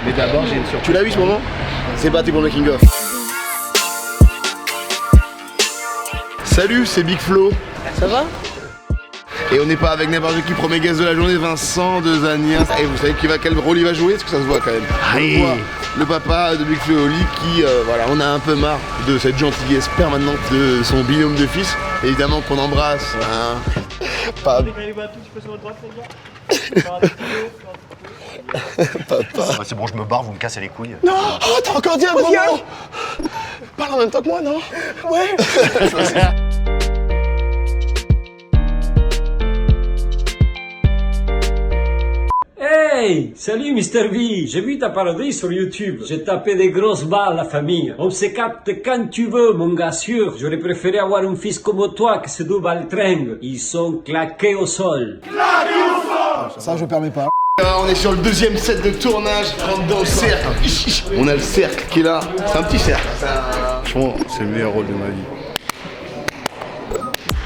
Mais d'abord, j'ai une surprise. Tu l'as vu ce moment? C'est parti pour le making of. Salut, c'est Big Flo. Ça va? Et on n'est pas avec n'importe qui, premier guest de la journée, Vincent de Zania. Et vous savez quel rôle il va jouer? Est-ce que ça se voit quand même? On voit le papa de Big Flo et Oli qui, voilà, on a un peu marre de cette gentillesse permanente de son binôme de fils. Évidemment qu'on embrasse. Hein. Pas... Papa. C'est bon, je me barre, vous me cassez les couilles. Non! Oh, t'as encore dit un gros mot! Parle en même temps que moi, non? Ouais! Hey, salut Mr. V, j'ai vu ta parodie sur YouTube. J'ai tapé des grosses balles, la famille. On se capte quand tu veux, mon gars sûr. J'aurais préféré avoir un fils comme toi que ces deux baltringues. Ils sont claqués au sol. Claqués au sol! Ça, je permets pas. On est sur le deuxième set de tournage, on rentre dans le cercle. On a le cercle qui est là. C'est un petit cercle. Franchement, c'est le meilleur rôle de ma vie.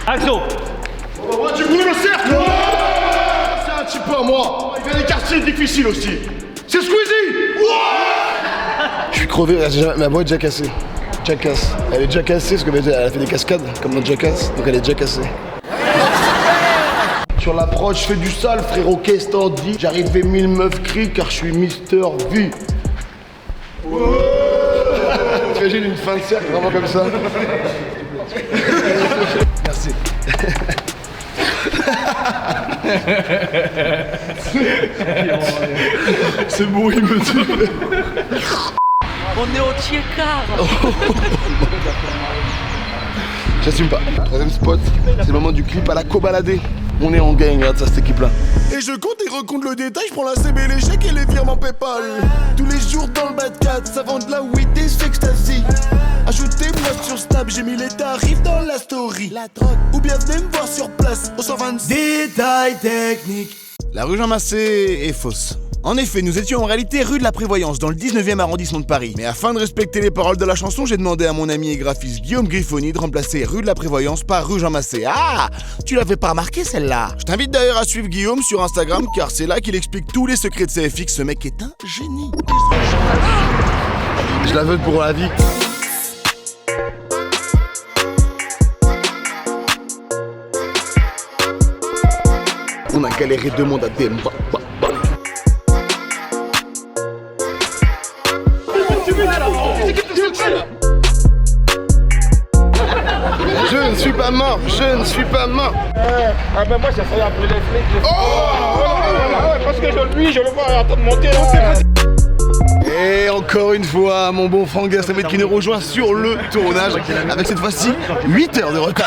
Action! Tu voulais le cercle? C'est un petit peu à moi. Il y a des quartiers difficiles aussi. C'est Squeezie! Je suis crevé, ma voix est déjà cassée. Jackass. Elle est déjà cassée parce qu'elle a fait des cascades comme dans Jackass, donc elle est déjà cassée. Sur l'approche, je fais du sale, frérot, qu'est-ce que t'en dis? J'arrive et 1000 meufs crient car je suis Mister V. T'imagines une fin de cercle vraiment comme ça? Merci. C'est bon, il me dit. On est au tiers-quart. J'assume pas. Troisième spot, c'est le moment du clip à la cobaladée. On est en gang, regarde ça, cette équipe-là. Et je compte et recompte le détail, je prends la CB, les chèques et les virements Paypal. Tous les jours dans le bas de 4, ça vend de la weed et ecstasy. Ajoutez-moi sur Snap, j'ai mis les tarifs dans la story. La drogue, ou bien venez me voir sur place, au 126. Détail technique. La rue Jean Massé est fausse. En effet, nous étions en réalité rue de la Prévoyance, dans le 19e arrondissement de Paris. Mais afin de respecter les paroles de la chanson, j'ai demandé à mon ami et graphiste Guillaume Griffoni de remplacer rue de la Prévoyance par rue Jean Massé. Ah, tu l'avais pas remarqué celle-là? Je t'invite d'ailleurs à suivre Guillaume sur Instagram, car c'est là qu'il explique tous les secrets de CFX. Ce mec est un génie. Je la veux pour la vie. On a galéré 2 mondes à des... Je ne suis pas mort, je ne suis pas mort. Ah ben moi ça fait un peu les flics. Ouais, parce que lui je le vois en train de monter là. Et encore une fois, mon bon Franck Gastamé qui nous rejoint sur le tournage avec cette fois-ci 8 heures de retard.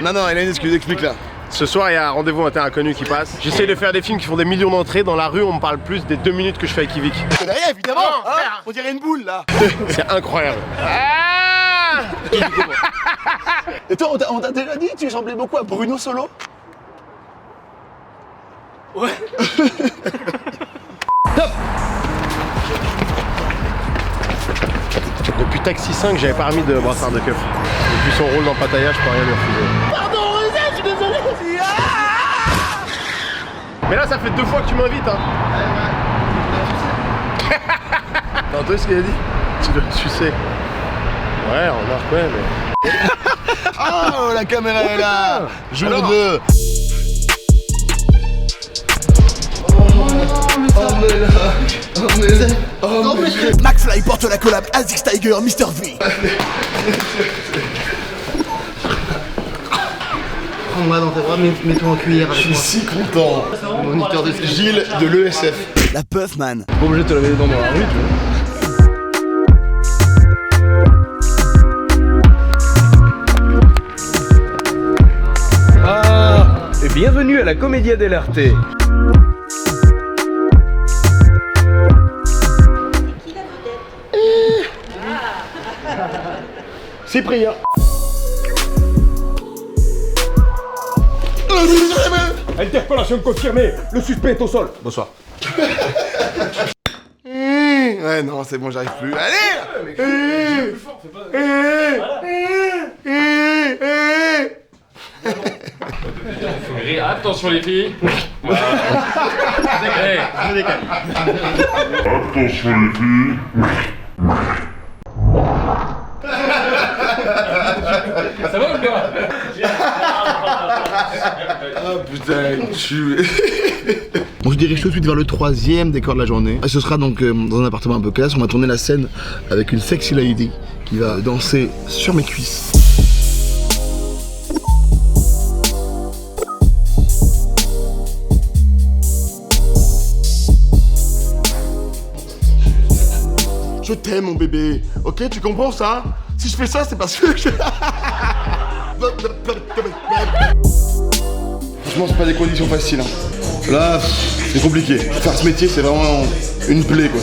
Non, il a une excuse, explique là. Ce soir, il y a un rendez-vous un terrain inconnu qui passe. J'essaie de faire des films qui font des millions d'entrées. Dans la rue, on me parle plus des 2 minutes que je fais avec Yvick. C'est derrière, évidemment, hein, on dirait une boule là. C'est incroyable. Et toi, on t'a déjà dit, tu ressemblais beaucoup à Bruno Solo? Ouais. Top. Depuis Taxi 5, j'avais pas remis de brassard de keuf. Depuis son rôle dans Pattaya, je peux rien lui refuser. Pardon, je suis désolé. Mais là, ça fait 2 fois que tu m'invites, hein. T'as entendu ce qu'il a dit? Tu dois le sucer. Ouais, remarque, ouais, mais... Oh, la caméra est là. Jour 2. McFly porte la collab Azix Tiger, Mr. V. Prends-moi dans tes bras, mets-toi en cuillère avec moi. Je suis si content. Moniteur de Gilles de l'ESF. La puff, man. Pas obligé de te laver les dents dans la rue, tu vois. Et bienvenue à la Commedia dell'Arte. Cyprien. Interpellation confirmée, le suspect est au sol. Bonsoir. Ouais, non, c'est bon, j'arrive plus. Allez! Attention les filles. Voilà. Je décale. Attention les filles. Ça va ou quoi? Ah putain, je suis... On se dirige tout de suite vers le 3e décor de la journée. Et ce sera donc dans un appartement un peu classe. On va tourner la scène avec une sexy lady qui va danser sur mes cuisses. Je t'aime mon bébé, ok, tu comprends ça? Si je fais ça, c'est parce que Franchement, c'est pas des conditions faciles. Hein. Là, c'est compliqué. Faire ce métier, c'est vraiment une plaie, quoi.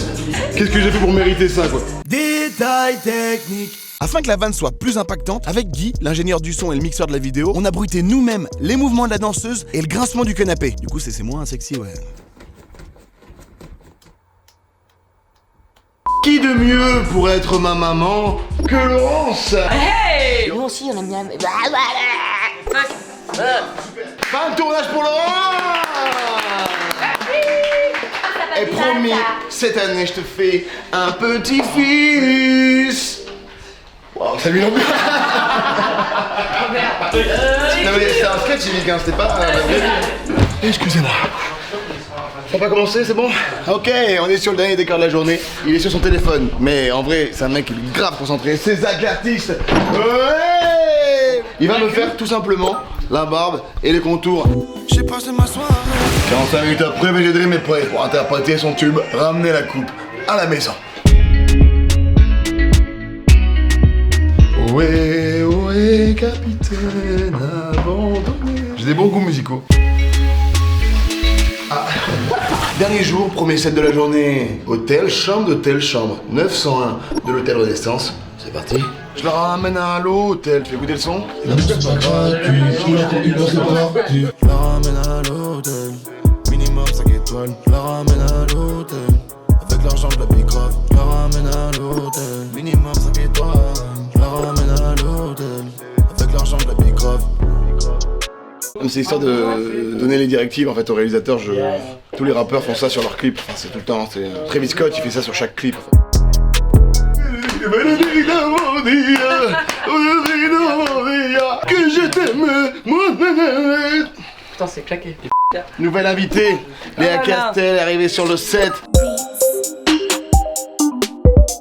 Qu'est-ce que j'ai fait pour mériter ça, quoi? Détail technique. Afin que la vanne soit plus impactante, avec Guy, l'ingénieur du son et le mixeur de la vidéo, on a bruité nous-mêmes les mouvements de la danseuse et le grincement du canapé. Du coup, c'est moins sexy, ouais. Qui de mieux pour être ma maman que Laurence? Hey! Nous aussi, on aime bien. Fin de tournage pour Laurence! Et promis, cette année, je te fais un petit fils. Waouh, ça lui l'ambiance. Non mais c'était un sketch, Yvick, hein, c'était pas... Excusez-moi. Ça va pas commencer, c'est bon? Ok, on est sur le dernier décor de la journée. Il est sur son téléphone, mais en vrai, c'est un mec qui est grave concentré. C'est Zach l'artiste. Ouais! Il va me faire tout simplement la barbe et les contours. J'ai passé ma soirée. 45 minutes après, VG Dream est prêt pour interpréter son tube, ramener la coupe à la maison. Ouais, ouais, capitaine abandonné. J'ai des bons goûts musicaux. Ah. Dernier jour, premier set de la journée. Hôtel, chambre d'hôtel, chambre 901 de l'hôtel Renaissance. C'est parti. Je la ramène à l'hôtel. Fais goûter le son. La bouffe c'est pas gratuit, sous la conduite c'est parti. Je la ramène à l'hôtel. Minimum 5 étoiles. Je la ramène à l'hôtel. Avec l'argent de la bicrave. Je la ramène à l'hôtel. Minimum 5 étoiles. Je la ramène à l'hôtel. Avec l'argent de la bicrave. C'est histoire de donner les directives en fait aux réalisateurs. Tous les rappeurs font ça sur leurs clips. Enfin, c'est tout le temps. Travis Scott il fait ça sur chaque clip. Que je t'aime. Putain, c'est claqué. Nouvelle invitée, Léa Castel est arrivée sur le set.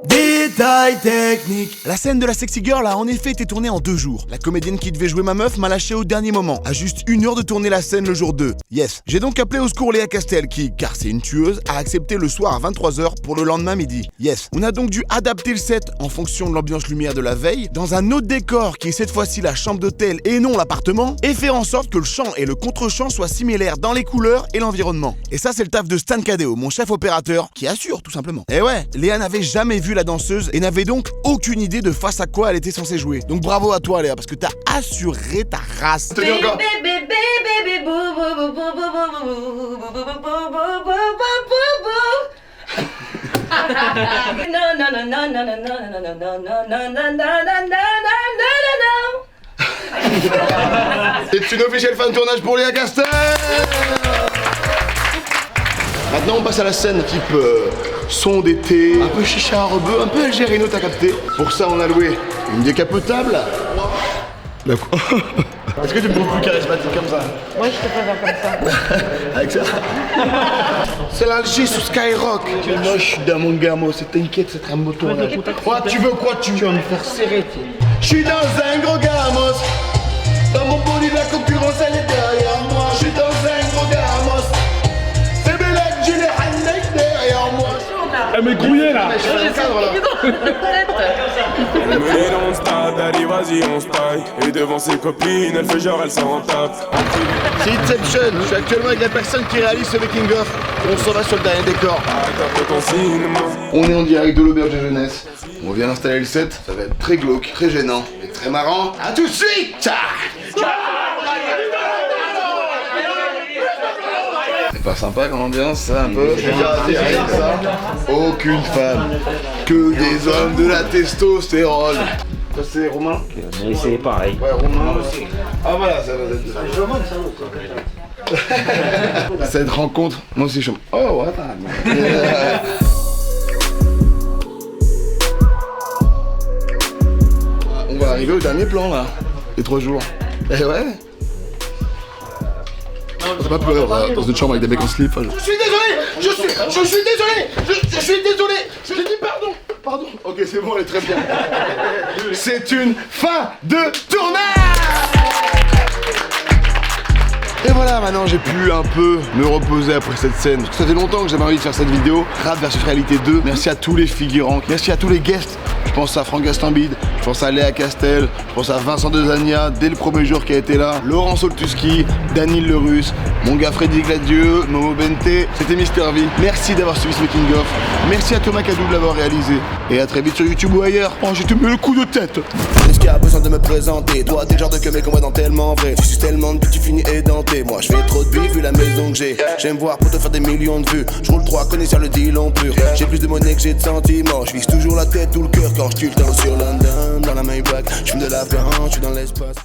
Détail technique. La scène de la sexy girl a en effet été tournée en 2 jours. La comédienne qui devait jouer ma meuf m'a lâché au dernier moment, à juste 1 heure de tourner la scène le jour 2. Yes. J'ai donc appelé au secours Léa Castel qui, car c'est une tueuse, a accepté le soir à 23h pour le lendemain midi. Yes. On a donc dû adapter le set en fonction de l'ambiance lumière de la veille, dans un autre décor qui est cette fois-ci la chambre d'hôtel et non l'appartement, et faire en sorte que le chant et le contre-chant soient similaires dans les couleurs et l'environnement. Et ça c'est le taf de Stan Cadeo, mon chef opérateur, qui assure tout simplement. Et ouais, Léa n'avait jamais vu la danseuse et n'avait donc aucune idée de face à quoi elle était censée jouer. Donc bravo à toi Léa, parce que t'as assuré ta race. Tenez encore. C'est une officielle fin de tournage pour Léa Castel. Maintenant on passe à la scène type son d'été, un peu chicha rebeu, un peu algérino, t'as capté. Pour ça on a loué une décapotable. La quoi? Est-ce que tu me trouves plus charismatique comme ça? Moi, je te préfère comme ça. Avec ça. C'est l'Alger sous Skyrock. Moi je suis dans mon gamo, t'inquiète, c'est un moto. Quoi, tu veux quoi? Tu vas me faire serrer. Je suis dans un gros gamos. Dans mon body la concurrence elle est derrière moi. Je suis dans un gros gamos. C'est Bélec, j'ai les handbag derrière moi. Elle m'est grouillée là. Je suis dans le cadre là. Mais on se tape, allez vas-y on se taille. Et devant ses copines, elle fait genre elle s'en tape. C'est Inception, je suis actuellement avec la personne qui réalise ce making of. On s'en va sur le dernier décor. On est en direct de l'auberge de jeunesse. On vient d'installer le set, ça va être très glauque, très gênant et très marrant. A tout de suite. C'est pas sympa comme ambiance ça un peu? Ça. Aucune femme, que des hommes de la testostérone. Ça c'est Romain? C'est pareil. Ouais, Romain aussi. Ah voilà, ça va être... Cette rencontre, moi aussi je suis... Oh, voilà. On va arriver au dernier plan là, les 3 jours. Eh ouais. On va pas pleurer, on va dans une chambre avec des mecs en slip. Je suis désolé. Je suis désolé. Je suis désolé. Je dis pardon. Pardon. Ok, c'est bon, elle est très bien. C'est une fin de tournage. Et voilà, maintenant j'ai pu un peu me reposer après cette scène. Ça fait longtemps que j'avais envie de faire cette vidéo. Rap versus réalité 2. Merci à tous les figurants. Merci à tous les guests. Je pense à Franck Gastambide, je pense à Léa Castel, je pense à Vincent Dezania dès le premier jour qui a été là, Laurent Soltuski, Daniel Le Russe, mon gars Freddy Gladieux, Momo Bente, c'était Mister V. Merci d'avoir suivi ce making of. Merci à Thomas Cadou de l'avoir réalisé. Et à très vite sur YouTube ou ailleurs. Oh, j'ai te mis le coup de tête. Est-ce qu'il y a besoin de me présenter? Toi, t'es le genre de que mec qu'on voit dans tellement vrai. Tu suces tellement de tu finis édenté. Moi, je fais trop de billes vu la maison que j'ai. J'aime voir pour te faire des millions de vues. Je roule 3 connaisseurs le deal en pur. J'ai plus de monnaie que j'ai de sentiments. Je vise toujours la tête ou le cœur quand je tue le temps sur London. Dans la Maybach, je fume de la viande, je suis dans l'espace.